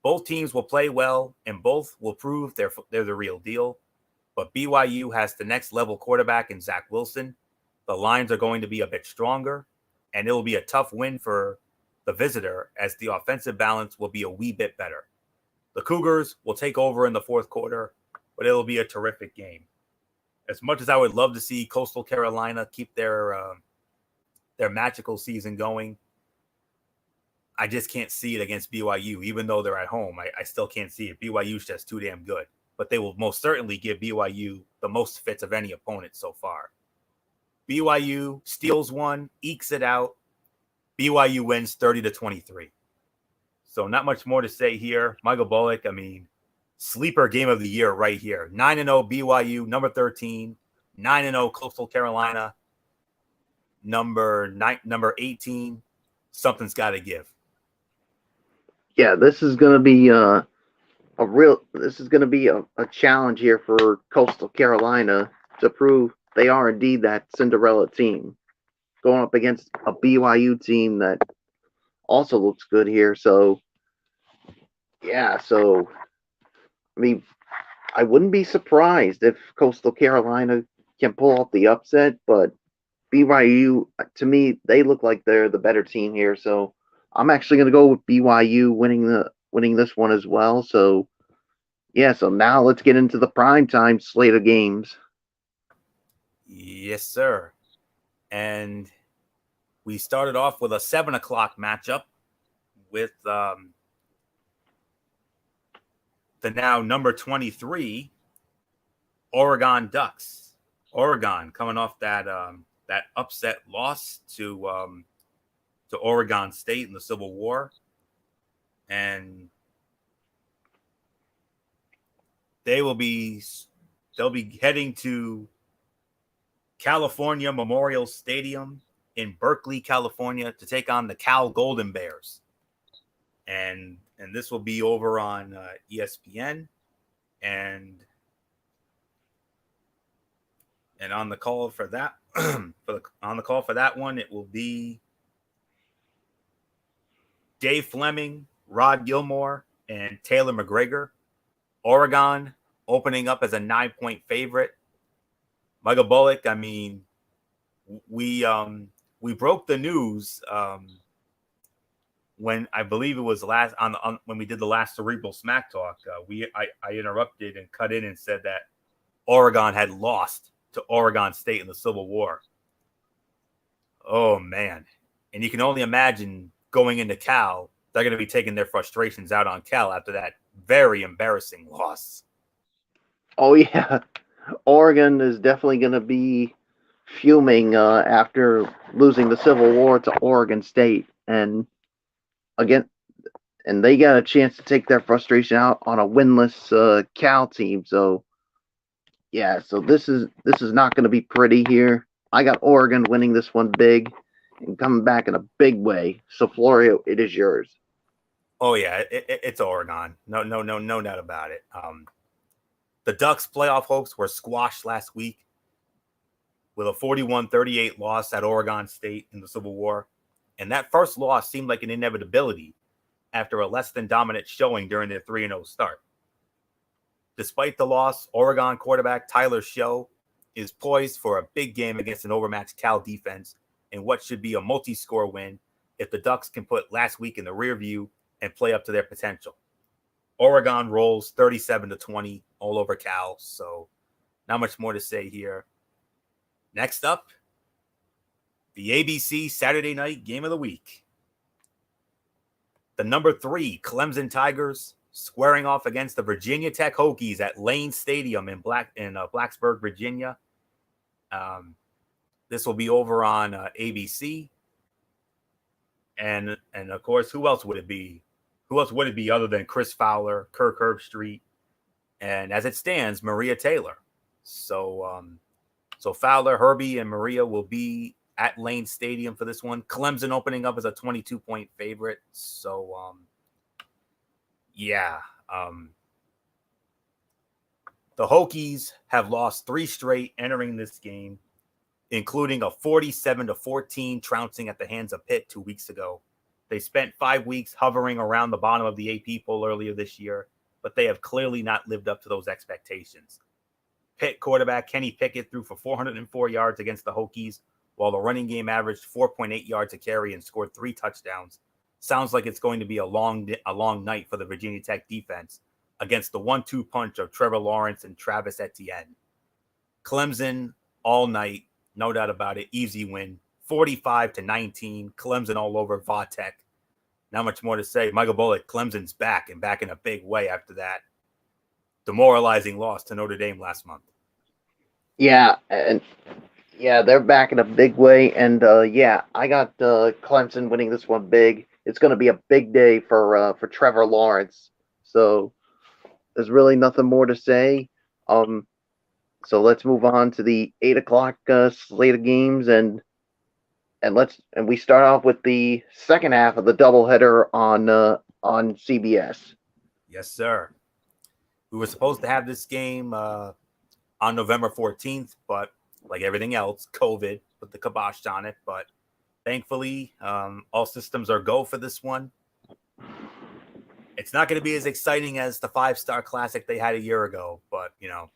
Both teams will play well, and both will prove they're the real deal. But BYU has the next level quarterback in Zach Wilson. The lines are going to be a bit stronger, and it will be a tough win for the visitor as the offensive balance will be a wee bit better. The Cougars will take over in the fourth quarter, but it'll be a terrific game. As much as I would love to see Coastal Carolina keep their magical season going, I just can't see it against BYU. Even though they're at home, I still can't see it. BYU's just too damn good. But they will most certainly give BYU the most fits of any opponent so far. BYU steals one, ekes it out. BYU wins 30-23. So not much more to say here. Michael Bullock, sleeper game of the year right here. 9-0 BYU, number 13. 9-0 Coastal Carolina, number 18. Something's got to give. Yeah, this is going to be a challenge here for Coastal Carolina to prove they are indeed that Cinderella team, going up against a BYU team that also looks good here. So, yeah, I wouldn't be surprised if Coastal Carolina can pull off the upset, but BYU, to me, they look like they're the better team here. So I'm actually going to go with BYU winning this one as well. So, yeah, so now let's get into the primetime slate of games. Yes, sir. And we started off with a 7 o'clock matchup with the now number 23 Oregon Ducks. Oregon coming off that upset loss to Oregon State in the Civil War, and they'll be heading to California Memorial Stadium in Berkeley, California, to take on the Cal Golden Bears, and this will be over on ESPN, and on the call for that on the call for that one, it will be Dave Fleming, Rod Gilmore, and Taylor McGregor. Oregon opening up as a 9-point favorite. Michael Bullock, we broke the news when I believe it was when we did the last Cerebral Smack Talk. I interrupted and cut in and said that Oregon had lost to Oregon State in the Civil War. Oh, man. And you can only imagine going into Cal, they're going to be taking their frustrations out on Cal after that very embarrassing loss. Oh, yeah. Oregon is definitely going to be fuming after losing the Civil War to Oregon State. And they got a chance to take their frustration out on a winless Cal team. So, yeah, so this is not going to be pretty here. I got Oregon winning this one big and coming back in a big way. So, Florio, it is yours. Oh, yeah, it's Oregon. No doubt about it. The Ducks' playoff hopes were squashed last week with a 41-38 loss at Oregon State in the Civil War. And that first loss seemed like an inevitability after a less than dominant showing during their 3-0 start. Despite the loss, Oregon quarterback Tyler Show is poised for a big game against an overmatched Cal defense in what should be a multi-score win if the Ducks can put last week in the rear view and play up to their potential. Oregon rolls 37-20 all over Cal, so not much more to say here. Next up, the ABC Saturday night game of the week. The number 3 Clemson Tigers squaring off against the Virginia Tech Hokies at Lane Stadium in Blacksburg, Virginia. This will be over on ABC. And of course, who else would it be? Who else would it be other than Chris Fowler, Kirk Herbstreit, and as it stands, Maria Taylor. So Fowler, Herbie, and Maria will be at Lane Stadium for this one. Clemson opening up as a 22-point favorite. So yeah. The Hokies have lost 3 straight entering this game, including a 47-14 trouncing at the hands of Pitt 2 weeks ago. They spent 5 weeks hovering around the bottom of the AP poll earlier this year, but they have clearly not lived up to those expectations. Pitt quarterback Kenny Pickett threw for 404 yards against the Hokies, while the running game averaged 4.8 yards a carry and scored 3 touchdowns. Sounds like it's going to be a long night for the Virginia Tech defense against the 1-2 punch of Trevor Lawrence and Travis Etienne. Clemson all night, no doubt about it, easy win, 45-19. Clemson all over Vatek. Not much more to say. Michael Bullock, Clemson's back and back in a big way after that demoralizing loss to Notre Dame last month. Yeah, and yeah, they're back in a big way, and yeah, I got Clemson winning this one big. It's going to be a big day for Trevor Lawrence. So there's really nothing more to say. So let's move on to the 8:00 slate of games, and we start off with the second half of the doubleheader on CBS. Yes, sir. We were supposed to have this game on November 14th, but like everything else, COVID put the kibosh on it. But thankfully, all systems are go for this one. It's not going to be as exciting as the 5-star classic they had a year ago, but you know,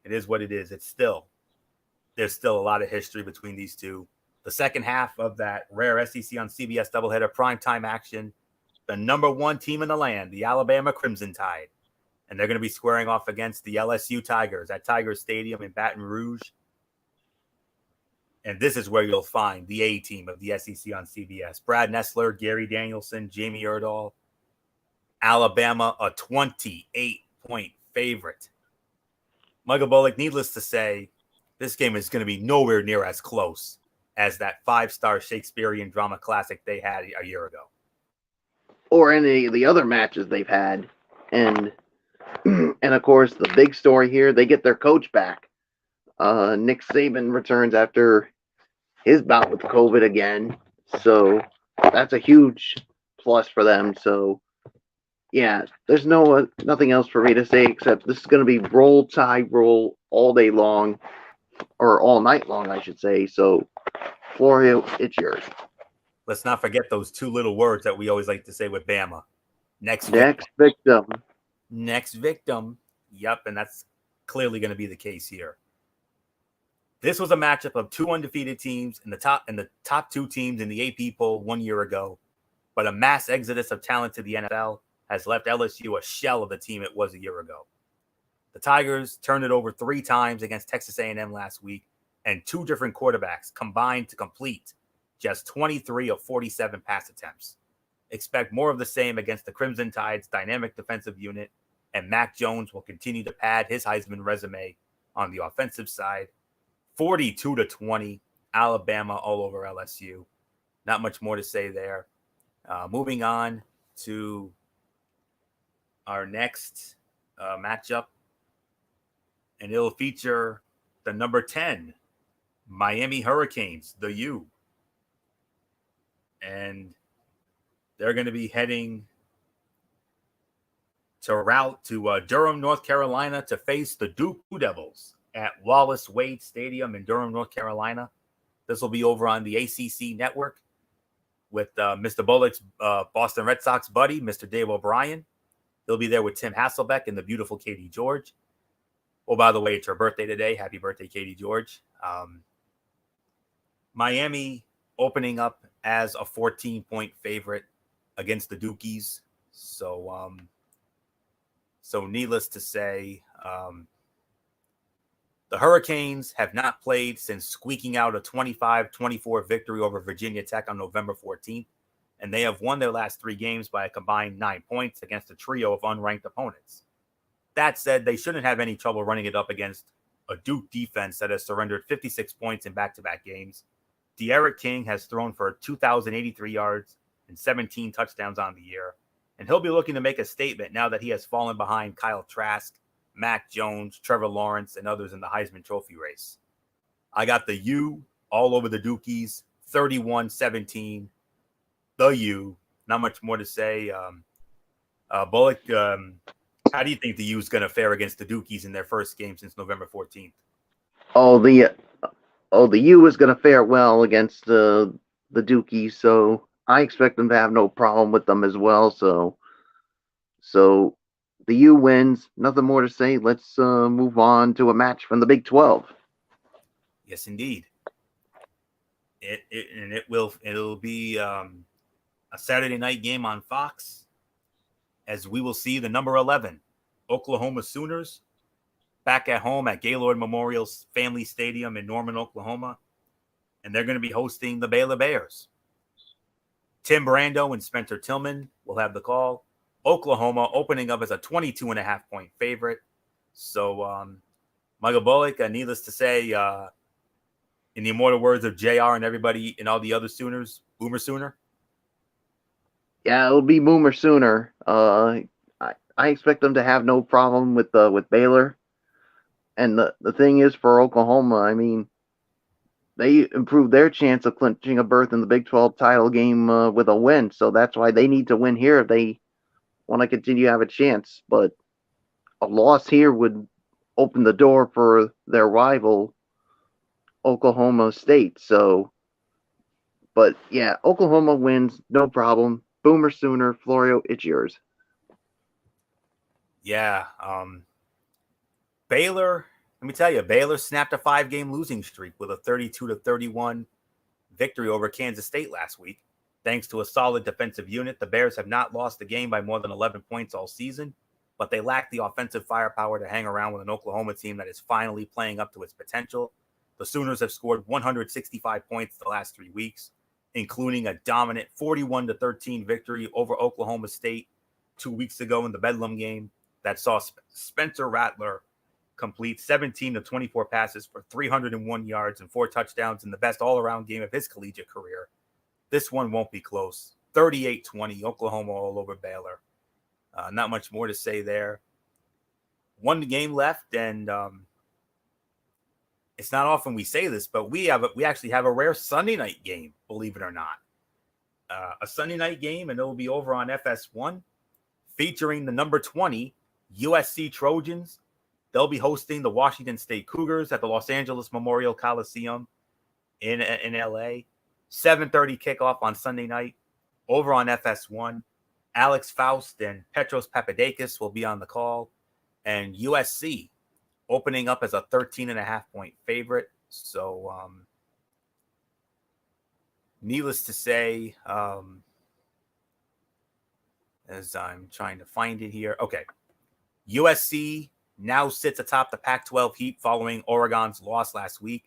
it is what it is. There's still a lot of history between these two. The second half of that rare SEC on CBS doubleheader primetime action, the number 1 team in the land, the Alabama Crimson Tide, and they're going to be squaring off against the LSU Tigers at Tigers Stadium in Baton Rouge. And this is where you'll find the A team of the SEC on CBS. Brad Nessler, Gary Danielson, Jamie Erdahl. Alabama, a 28-point favorite. Michael Bullock, needless to say, this game is going to be nowhere near as close as that 5-star Shakespearean drama classic they had a year ago. Or any of the other matches they've had. And of course, the big story here, they get their coach back. Nick Saban returns after his bout with COVID again. So that's a huge plus for them. So yeah, there's nothing else for me to say except this is going to be roll, tide, roll all day long, or all night long, I should say. So, Florio, it's yours. Let's not forget those 2 little words that we always like to say with Bama. Next victim. Next victim. Yep, and that's clearly going to be the case here. This was a matchup of 2 undefeated teams in the top 2 teams in the AP poll 1 year ago, but a mass exodus of talent to the NFL has left LSU a shell of the team it was a year ago. The Tigers turned it over 3 times against Texas A&M last week, and 2 different quarterbacks combined to complete just 23 of 47 pass attempts. Expect more of the same against the Crimson Tide's dynamic defensive unit, and Mac Jones will continue to pad his Heisman resume on the offensive side. 42-20, Alabama all over LSU. Not much more to say there. Moving on to our next matchup, and it'll feature the number 10 Miami Hurricanes, the U. And they're going to be heading to Durham, North Carolina to face the Duke Blue Devils at Wallace Wade Stadium in Durham, North Carolina. This will be over on the ACC network with Mr. Bullock's Boston Red Sox buddy, Mr. Dave O'Brien. He'll be there with Tim Hasselbeck and the beautiful Katie George. Oh, by the way, it's her birthday today. Happy birthday, Katie George. Miami opening up as a 14-point favorite against the Dukies. So needless to say, the Hurricanes have not played since squeaking out a 25-24 victory over Virginia Tech on November 14th, and they have won their last 3 games by a combined 9 points against a trio of unranked opponents. That said, they shouldn't have any trouble running it up against a Duke defense that has surrendered 56 points in back-to-back games. De'Aaron King has thrown for 2,083 yards and 17 touchdowns on the year, and he'll be looking to make a statement now that he has fallen behind Kyle Trask, Mac Jones, Trevor Lawrence, and others in the Heisman Trophy race. I got the U all over the Dukies, 31-17. The U. Not much more to say. Bullock, how do you think the U is going to fare against the Dukies in their first game since November 14th? The U is going to fare well against the Dukies, so I expect them to have no problem with them as well. So the U wins. Nothing more to say. Let's move on to a match from the Big 12. Yes, indeed. It'll be a Saturday night game on Fox, as we will see the number 11 Oklahoma Sooners back at home at Gaylord Memorial Family Stadium in Norman, Oklahoma, and they're going to be hosting the Baylor Bears. Tim Brando and Spencer Tillman will have the call. Oklahoma opening up as a 22.5-point favorite. So, Michael Bullock, needless to say, in the immortal words of JR and everybody and all the other Sooners, Boomer Sooner. Yeah, it'll be Boomer Sooner. I expect them to have no problem with Baylor. And the thing is, for Oklahoma, I mean, they improved their chance of clinching a berth in the Big 12 title game with a win. So that's why they need to win here if they want to continue to have a chance. But a loss here would open the door for their rival, Oklahoma State. So, but yeah, Oklahoma wins, no problem. Boomer Sooner, Florio, it's yours. Yeah. Baylor, let me tell you, Baylor snapped a 5-game losing streak with a 32-31 victory over Kansas State last week. Thanks to a solid defensive unit, the Bears have not lost a game by more than 11 points all season, but they lack the offensive firepower to hang around with an Oklahoma team that is finally playing up to its potential. The Sooners have scored 165 points the last 3 weeks, including a dominant 41-13 victory over Oklahoma State 2 weeks ago in the Bedlam game that saw Spencer Rattler complete 17-24 passes for 301 yards and 4 touchdowns in the best all-around game of his collegiate career. This one won't be close. 38-20, Oklahoma all over Baylor. Not much more to say there. One game left, and it's not often we say this, but we actually have a rare Sunday night game, believe it or not. A Sunday night game, and it will be over on FS1, featuring the number 20 USC Trojans. They'll be hosting the Washington State Cougars at the Los Angeles Memorial Coliseum in LA. 7:30 kickoff on Sunday night over on FS1. Alex Faust and Petros Papadakis will be on the call, and USC opening up as a 13.5-point favorite. So, needless to say, as I'm trying to find it here. Okay. USC now sits atop the Pac-12 heat following Oregon's loss last week.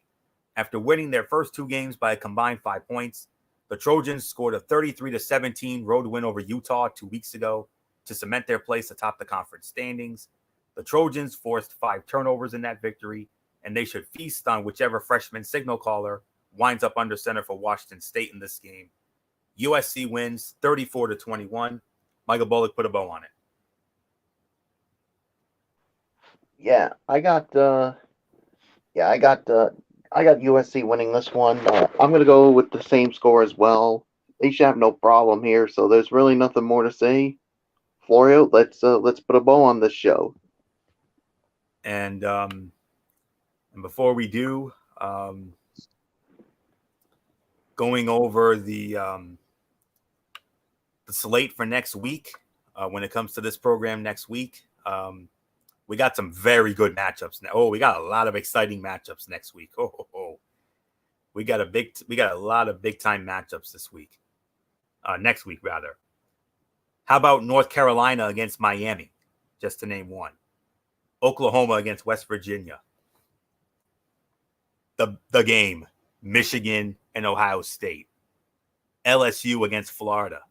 After winning their first 2 games by a combined 5 points, the Trojans scored a 33-17 road win over Utah 2 weeks ago to cement their place atop the conference standings. The Trojans forced 5 turnovers in that victory, and they should feast on whichever freshman signal caller winds up under center for Washington State in this game. USC wins 34-21. Michael Bullock put a bow on it. Yeah, I got USC winning this one. I'm gonna go with the same score as well. They should have no problem here, so there's really nothing more to say. Florio, let's put a bow on this show. And before we do, going over the slate for next week, when it comes to this program next week, we got some very good matchups now. We got a lot of exciting matchups next week. We got a lot of big time matchups this week. Next week rather. How about North Carolina against Miami, just to name one? Oklahoma against West Virginia. The game, Michigan and Ohio State. LSU against Florida.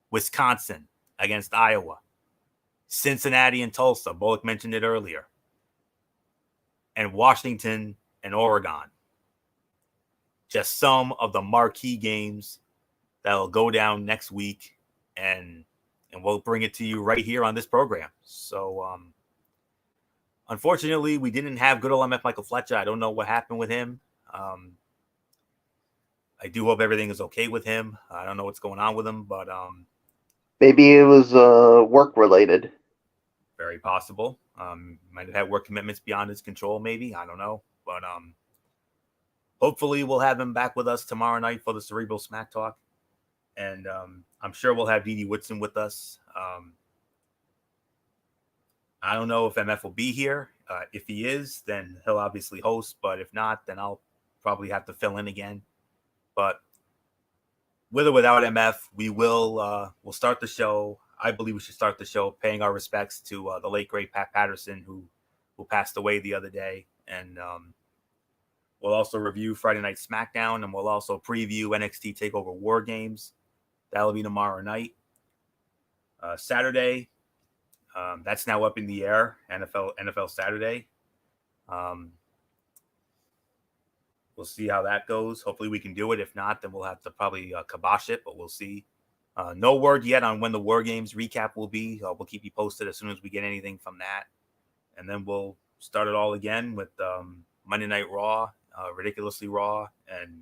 Wisconsin against Iowa. Cincinnati and Tulsa. Bullock mentioned it earlier. and Washington and Oregon. Just some of the marquee games that will go down next week, and we'll bring it to you right here on this program. So, unfortunately, we didn't have good old MF Michael Fletcher. I don't know what happened with him. I do hope everything is okay with him. I don't know what's going on with him, but maybe it was work related. very possible. Might have had work commitments beyond his control, maybe. I don't know. But hopefully we'll have him back with us tomorrow night for the Cerebral Smack Talk. And I'm sure we'll have Dede Woodson with us. I don't know if MF will be here. If he is, then he'll obviously host. But if not, then I'll probably have to fill in again. But with or without MF, we'll start the show. I believe we should start the show paying our respects to the late great Pat Patterson, who passed away the other day, and we'll also review Friday Night SmackDown, and we'll also preview NXT Takeover War Games. That'll be tomorrow night. Saturday, that's now up in the air. NFL Saturday. We'll see how that goes. Hopefully we can do it. If not, then we'll have to probably kibosh it, but we'll see. No word yet on when the War Games recap will be. We'll keep you posted as soon as we get anything from that. And then we'll start it all again with Monday Night Raw, Ridiculously Raw, and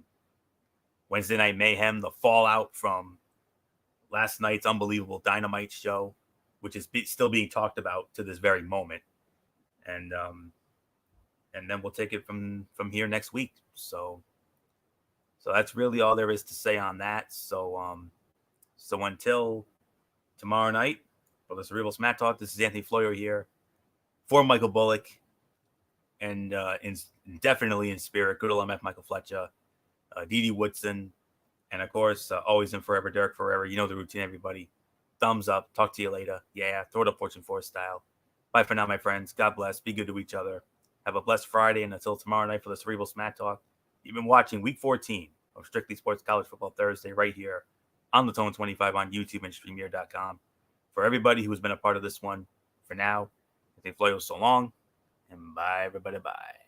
Wednesday Night Mayhem, the fallout from last night's unbelievable Dynamite show, which is still being talked about to this very moment. And then we'll take it from here next week. So that's really all there is to say on that. So until tomorrow night for the Cerebral Smack Talk, this is Anthony Floyer here for Michael Bullock, and definitely in spirit, good old MF Michael Fletcher, Dede Woodson, and of course, always and forever, Derek Forever. You know the routine, everybody. Thumbs up. Talk to you later. Yeah, throw it up Fortune 4 style. Bye for now, my friends. God bless. Be good to each other. Have a blessed Friday, and until tomorrow night for the Cerebral Smack Talk, you've been watching Week 14 of Strictly Sports College Football Thursday right here on the Tone 25 on YouTube and StreamYard.com. For everybody who has been a part of this one, for now, I think Floyo so long, and bye, everybody, bye.